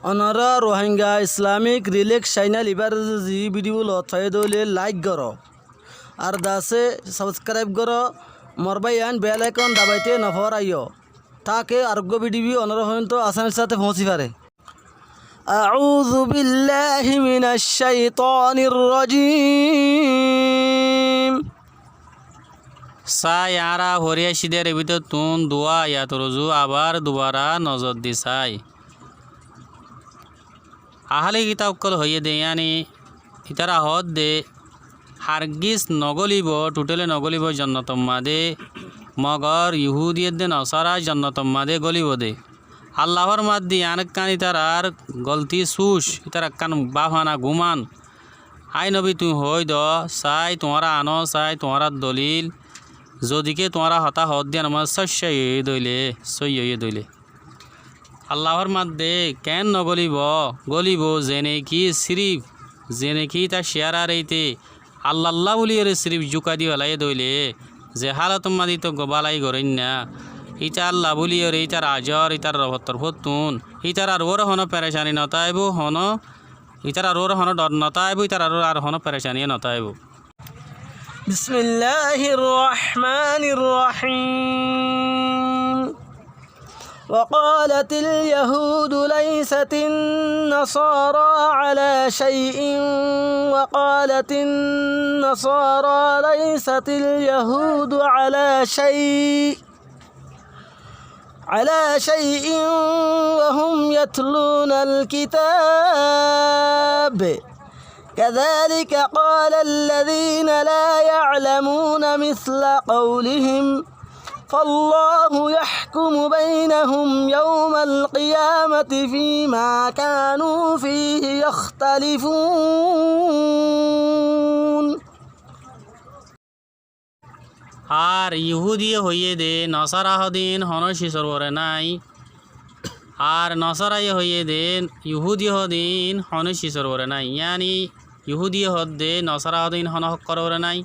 অনারা Rohingya Islamic ReLEx channel এবার জি video লথায় দলে like করো আর দাসে সাবস্ক্রাইব করো মরবাইয়ান বেল আইকন দাবাইতে নফর আইও তাকে আরোগ্য ভিডিও অনারা হয়তো আসানের সাথে পৌঁছি পারে أعوذ بالله من الشيطان الرجيم সাই আরা হরিয়া সিদের ভিতর তুন দোয়া ইয়াত রজু আবার দুবারা নজর দি সাই আহলে কিতাব কল হইয়ে দে ইয়ানি ইতারা হদ দে হারগিস নগলিব টোটালে নগলিব জন্নতম্মা দে মগর ইহুদিয়ের দে নসারা জন্নতম্মা দে গলিব দে আল্লাহর মাদ্দি আনেক কান ইতারার গলতি সুস ইতারা কান বাহানা গুমান আই নবী তুই হই দ সাই তোমারা আনো সাই তোমারা দলিল যদিকে তোমারা হতা হদ দিয়া আমার শস্য দইলে সই দইলে আল্লাহর মাদ্দে কেন নগলিব গলিব জেনে কি সিরিফ জেনে কি তা শেয়ারার এইতে আল্লাহ বলি এর সিরিফ জুকা দি হলাই দইলে যে হালত মাদি তো গবালাই গরেন না ইটা আল্লাহ বলি ওর ইটার আজর ইটার রহতর ফতুন ইটার আর ওর হন পেরেশানি নতাইব হন ইটার আর ওর হন ডর নতাইব ইটার আর হন পেরেশানি নতাইব بسم الله الرحمن الرحيم وقالت اليهود ليست النصارى على شيء وقالت النصارى ليست اليهود على شيء وهم يتلون الكتاب كذلك قال الذين لا يعلمون مثل قولهم فالله يحكم بينهم يوم القيامة فيما كانوا فيه يختلفون আর ইহুদি হইয়ে দে নসারা হদিন হন শিশর করে নাই আর নসারাই হইয়ে দে ইহুদি হদিন হন শিশর করে নাই ইয়ানি ইহুদি হদ্দে নসারা হদিন হন হক করে নাই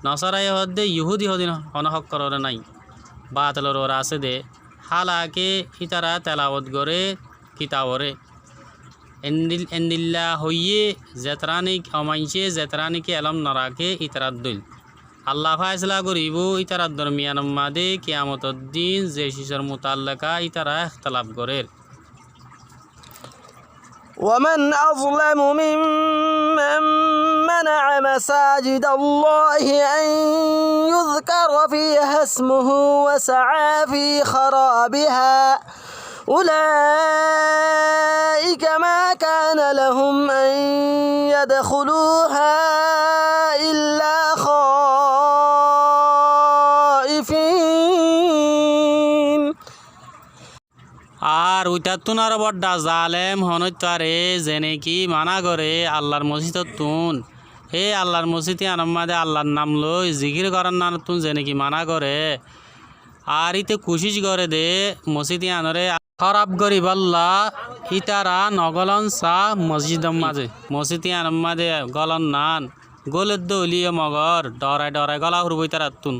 নসারাই হদ্দে ইহুদি হদিন হন হক করে নাই বাতলর ওরা আছে দে হালাকে ইতারা তেলাওয়াত করে কিতাবরে এন্দিল্লা হইয়ে জেতরানিক অমাইছে জেতরানিকে এলম নরাকে ইতারাত দইল আল্লাহ ফায়সলা করিব ইতারার দরমিয়ান মাদে কিয়ামতর দিন যে শিশর মুতাল্লাকা ইতারা ইখতিলাফ করে ومن أظلم ممن منع مساجد الله أن يذكر فيها اسمه وسعى في خرابها أولئك ما كان لهم أن يدخلوها إلا خائفين আর উইতাতুন আর বড্ডা জালেম হনতারে জেনে কি মানা করে আল্লাহর মসজিদত তুন হে আল্লাহর মসজিদে আনম্মাদে আল্লাহর নাম লই জিকির করার নাম তুন জেনে কি মানা করে আর ইতে কোশিশ করে দে মসজিদে আনরে খারাপ গরিব আল্লাহ ইতারা নগলন সা মসজিদম মাঝে মসজিদে আনম্মাদে গলন নান গোলের দলিয়ে মগর ডরায় গলা হুরবই তারা তুন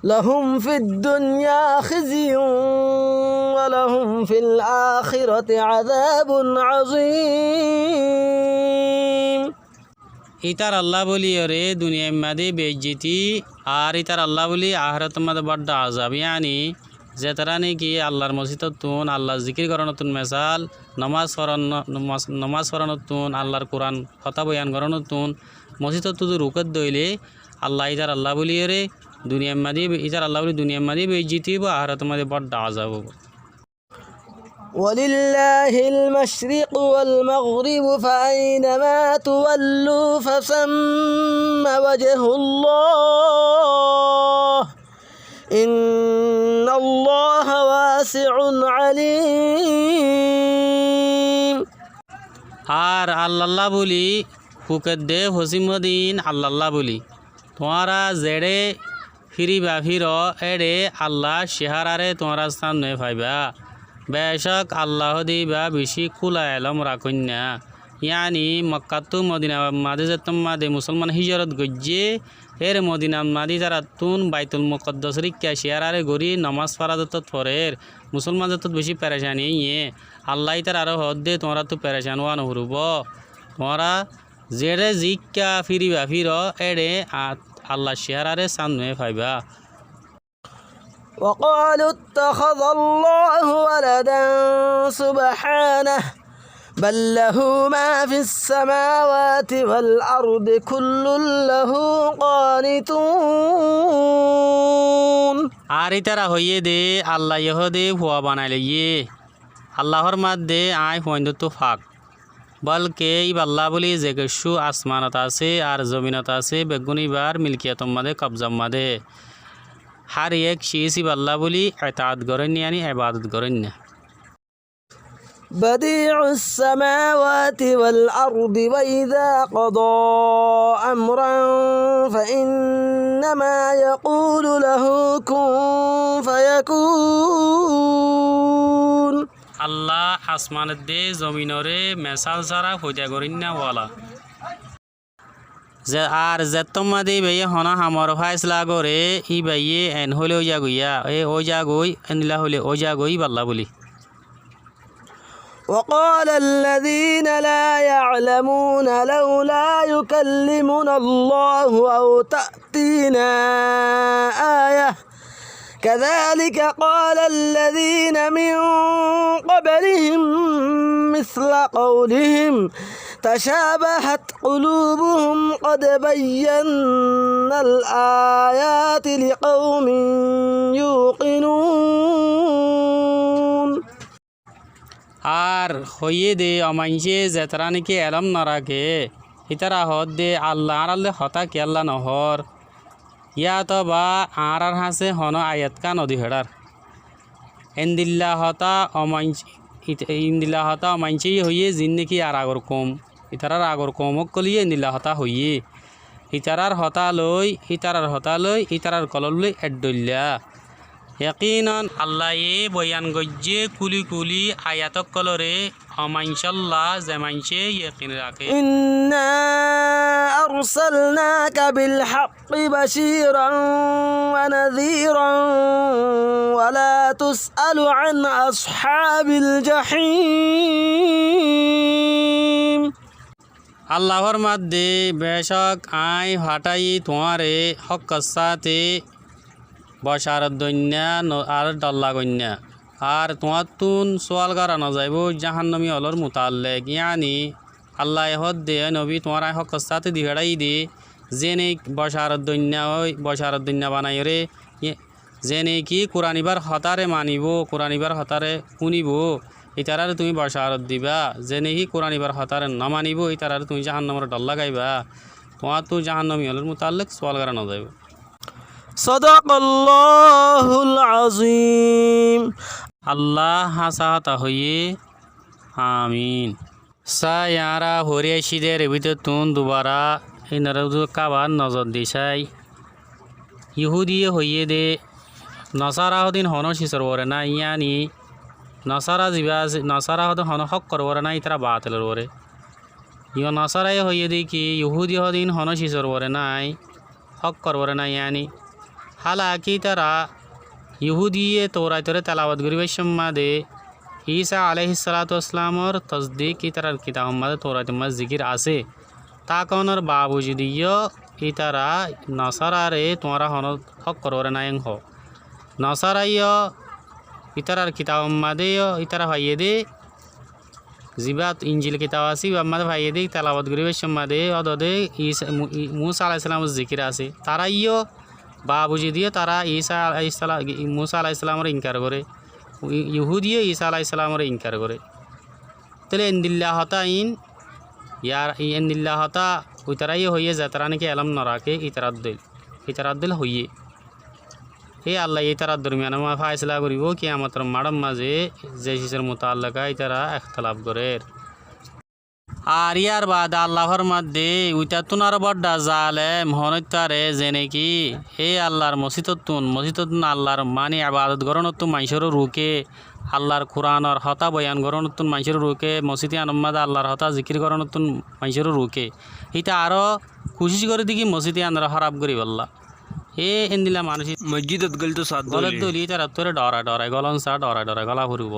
لهم في الدنيا خزي ولهم في الآخرة عذاب عظيم ইতার আল্লাহ বলি রে দুনিয়ার মাদে বেজ্জিতি আর ইতার আল্লাহ বলি আখরাত মাদে বড্ডা আযাব ইয়ানি যেতারা নাকি আল্লাহর মসজিদত তুন আল্লাহ জিকির করানোতুন মেসাল নমাজ পড়ানোতুন আল্লাহর কোরআন কথা বয়ান করানোতুন মসজিদত তুই রুকত দইলে আল্লাহ ইতার আল্লাহ বলি রে দুনিয়ার মাদে ইতার আল্লাহ বলি দুনিয়ার মাদে বেজ্জিতি বা আখরাত মাদে বড্ডা আযাব ولله المشرق والمغرب فأينما تولوا فثم وجه الله إن الله واسع عليم আর আল্লাহ বলি হুকের দে হসিমদিন আল্লাহ বলি তোমারা জেড়ে ফিরিবা ফির এড়ে আল্লাহ শেহারারে তোমারা স্থান নয় পাইবা বেশক আল্লাহ দিবা বেশি খোলা এলম রাখুন না ইয়ানি মক্কাতু মদিনা মাদে যেতম মাদে মুসলমান হিজরত গজ্জে এর মদিনা মাদি তারা তুন বাইতুল মুকদ্দাস রিক্কা শেয়ারারে গরি নমাজ ফারাদত ফরের মুসলমান যত বেশি পেরেশানি ইয়ে আল্লাহ তার আরো হদ দে তোমরা তো পেরেশান ওয়া নহরুব তোমরা জেরে জিক্কা ফিরিবা ফির এড়ে আল্লাহ শেয়ারারে সামনে পাইবা وقالوا اتخذ الله ولدا سبحانه بل له ما في السماوات والأرض كل له قانتون আর ইতারা হইয়ে দে আল্লাহ ইহদে ভুয়া বানাইলে ইয়ে আল্লাহর মাধ্যে আয় হইন্দ তো ফাঁক বলকে ই আল্লাহ বলি যে কিছু আসমানত আছে আর জমিনত আছে বেগুনিবার মিলকিয়াতম মাদে কবজাম মাদে হার এক শিসি আল্লাহ বলি এতাআত করেন ইয়ানি ইবাদত করেন না بديع السماوات والأرض وإذا قضى أمرا فإنما يقول له كن فيكون আল্লাহ আসমানের দে জমিনরে মেসাল ছাড়া হইয়া করেন না ওয়ালা যে আর যেতমাদি বেয়ে হনা হামর ফাইসলা করে ই বেয়ে এন হলে ওই জাগুইয়া ও জাগুই এনলা হলে ও জাগুই বাল্লা বলি وقال الذين لا يعلمون لولا يكلمنا الله أو تأتينا آية كذلك قال الذين من قبلهم مثل قولهم تشابهت قلوبهم قد بينا الآيات لقوم يوقنون আর হইয়ে দে অমাইছে যেতারা নাকি এলম নরাকে ইতারা হদ দে আল্লাহ আর আল্লাহ হতা কে আল্লাহ নহর ইয়া তো বা আর হাসে হন আয়াত কা নদী হেডার এন্দিল্লা হতা অমাইছে হইয়ে জিন নাকি আর আগর কম ইতারার আগর কমক কলিয়ে এন্দিল্লা হতা হইয়ে ইতারার হতা লই ইতারার কলল লই এড্ডল্লা ইয়াকিনান আল্লাহ এ বয়ান গজ্জে কুলি কুলি আয়াতক কলরে অমাইনশাল্লাহ জেমাইনশে ইয়াকিন রাখে إنا أرسلناك بالحق بشيرا ونذيرا ولا تسأل عن أصحاب الجحيم আল্লাহর মাধ্যে বেশক আই হাটাই তোমারে হক সাথে বসারত দন্যা আর ডল্লা গন্যা আর তোমার তুন সোয়াল করা না যাইব জাহান্নমি অলর মুতাল্লেক ইয়ানি আল্লাহ হদ দে নবী তোমার আই হক সাথে দিহাড়াই দে জেনে বসারত দন্যা বানাই রে জেনে কি কোরআনিবার হতারে মানিব কোরআনিবার হতারে শুনিব ইতারারে তুমি বসারত দিবা জেনে কি কোরআনিবার হতারে না মানিব ইতারারে তুমি জাহান্নমর ডল্লা গাইবা তোমার তো জাহান্নমি অলর মুতাল্লেক সোয়াল করা না যাইব صدق الله العظيم আল্লাহ হাসাহাতা হইয়ে আমিন সায়ারা হরিয়াশিদের ভিতর তুন দুবারা এই নরদু কাবার নজর দিছাই ইহুদিয়ে হইয়ে দে নসারা হদিন হন শিসর ওরে না ইয়ানি নসারা জিবা নসারা হদিন হন হক করবরে না ইতারা বাতিলের ওরে ইয় নসারাই হইয়ে দে কি ইহুদি হদিন হন শিসর ওরে নাই হক করবরে না ইয়ানি হালাকি তারা ইহুদিয়ে তৌরাতরে তেলাওয়াত করিবার সম্মাদে ঈসা আলাইহিস সালাতু ওয়াসসালামর তসদিক ইতারার কিতাব মাদে তৌরাতের মাঝে জিকির আছে তা কোনর বাবুজিদিয় ইতারা নসারারে তোমরা হন হক কররে না হ নসারাইয় ইতারার কিতাব মাদে ইতারা ভাইয়ে দে জিবাত ইঞ্জিল কিতাব আছে মাদে ভাইয়ে দে তেলাওয়াত করিবার সম্মাদে অদদে ঈসা মুসা আলাইহিস সালামের জিকির আছে তারাইয় বাবুজি দিয়ে তারা মুসা আলাইসালামের ইনকার করে ইহুদিয়ে ঈসা আলাইসালামের ইনকার করে তাহলে এন্দিল্লা হতা এন্দিল্লা হতা ওই তারাই হইয়ে যায় তারা নাকি এলম নরাকে ইতারাদ্দিল হইয়ে এই আল্লাহ ইতারার দরমিয়ান ফাইসলা করিব কি আমার মাডম মাঝে যে শিশের মোতাল্লাকা ইতারা এখতলাফ করে আর ইয়ার বাদ আল্লাহর মধ্যে উইটা তুনার বড্ডা জালেম হনতারে যেনে কি এই আল্লাহর মসজিদতুন আল্লাহর মানে আবাদত গরণতুন মানুষের রুকে আল্লাহর কোরআনর হতা বয়ান গরণতুন মানুষের রুকে মসজিদে আনম্মাদ আল্লাহর হতা জিকির গরণতুন মানুষের রুকে এটা আরও কোশিশ করে দেখি মসজিদে আনরা খারাপ করি বললা এন্দিলা মানুষ মসজিদত গেল তো সাত গলত দলি তার তোরে ডরায় গলন সা ডরায় গলা ফুরব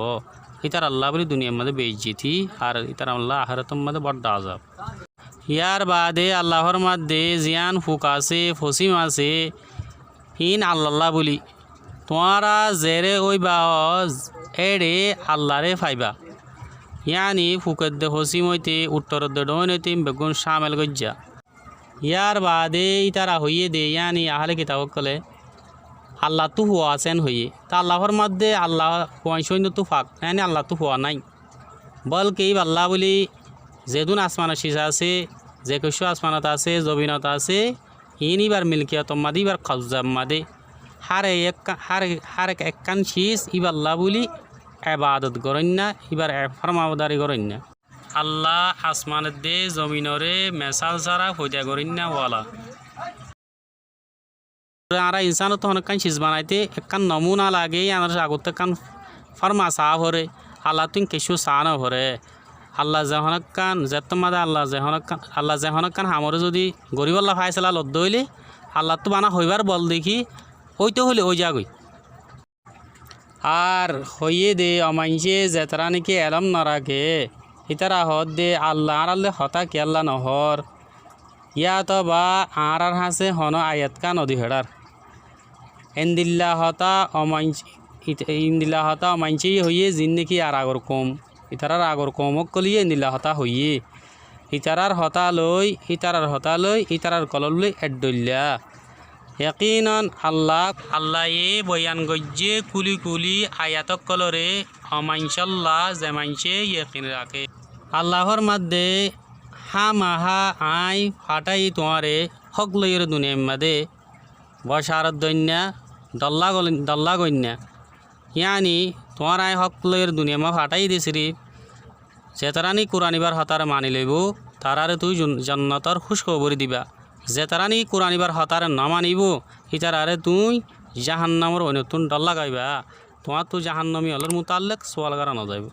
ইতার আল্লাহ বলি দুনিয়ার মধ্যে বেইজ্জিতি আর ইতার আল্লাহ আখেরাতের মধ্যে বড় আযাব ইয়ার বাদে আল্লাহর মধ্যে জিয়ান ফুক আছে ফসিম আছে হিন আল্লাহ বলি তোমারা জেরে ওই বা এড়ে আল্লাহরে ফাইবা ইয়ানি ফুকের দে ফসিম হইতে উত্তরের দে ডোন হইতে বেগুন শামেল গজ্জা ইয়ার বাদে ইতারা হইয়ে দে ইয়ানি আহলে কিতাব কলে আল্লাহ তো হুয়া আছেন হইয়ে তা আল্লাহর মধ্যে আল্লাহ হুয়াই সৈন্য তো ফাঁক ইয়ানি আল্লাহ তো হুয়া নাই বলকে আল্লাহ বলি যেদুন আসমানের শীষা আছে যে কিছু আসমানত আছে জবিনত আছে ইবার মিলকিয়ত মাদে ইবার খজাব মাদে হার একখান শীষ ইবার আল্লাহ বলি এবাদত করেন না এবার ফরমাবদারি করেন না আল্লাহ আসমানের দে জমিনরে মেসাল ছাড়া হইয়া করেন না ওয়ালা আর ইনসান তো অনেকখান শীষ বানাইতে একখান নমুনা লাগে আমার আগত একখান ফরমা চাহ ভরে আল্লাহ তুই কিছু চাহ না ভরে আল্লাহ যেহনকান যেতমাদে আল্লাহ যেহনকান হামরে যদি গরিব আল্লাহ ফাইসলা লদ্দ হইলে আল্লাহ তো বানা হইবার বল দেখি ওইতো হলে ওই যাগই আর হইয়ে দে অমাইছে যেতারা নাকি এলম নরাকে ইতারা হদ দে আল্লাহ আর আল্লাহ হতা কি আল্লাহ নহর ইয়া তো বা আর হাসে হন আয়াত কান অধি হেডার ইন্দিল্লা হতা অমাইছে হইয়ে জিন নাকি আর আগর কম ইতারার আগর কমক কলিয়ে ইন্দিল্লা হতা হইয়ে ইতারার হতা লই ইতারার কলল লই এড্ডল্লা ইয়াকিনান আল্লাহ এ বয়ান গজ্জে কুলি আয়াতক কলরে অমাইনশাল্লাহ যেমাইনছে ইয়াকিন রাখে আল্লাহর মধ্যে মাহা আই ফাটাই তোমারে হক লইয়ের দুনিয়ার মধ্যে বসারত দন্যা দল্লা গন্যা ইয়ানি তোমার আই হক লইয়ের দুনিয়া মা ফাটাই দিছিরি যেতারানি কোরআনিবার হতারে মানি লইব তারারে তুই জান্নাতর খুশ খবর দিবা যেতারানি কোরআনিবার হতারে না মানিব ইতারারে তুই জাহান্নামর অন্যতুন ডল্লা গাইবা তোমার তো জাহান্নামি হলের মোতাল্লেক সোয়াল করা না যাইব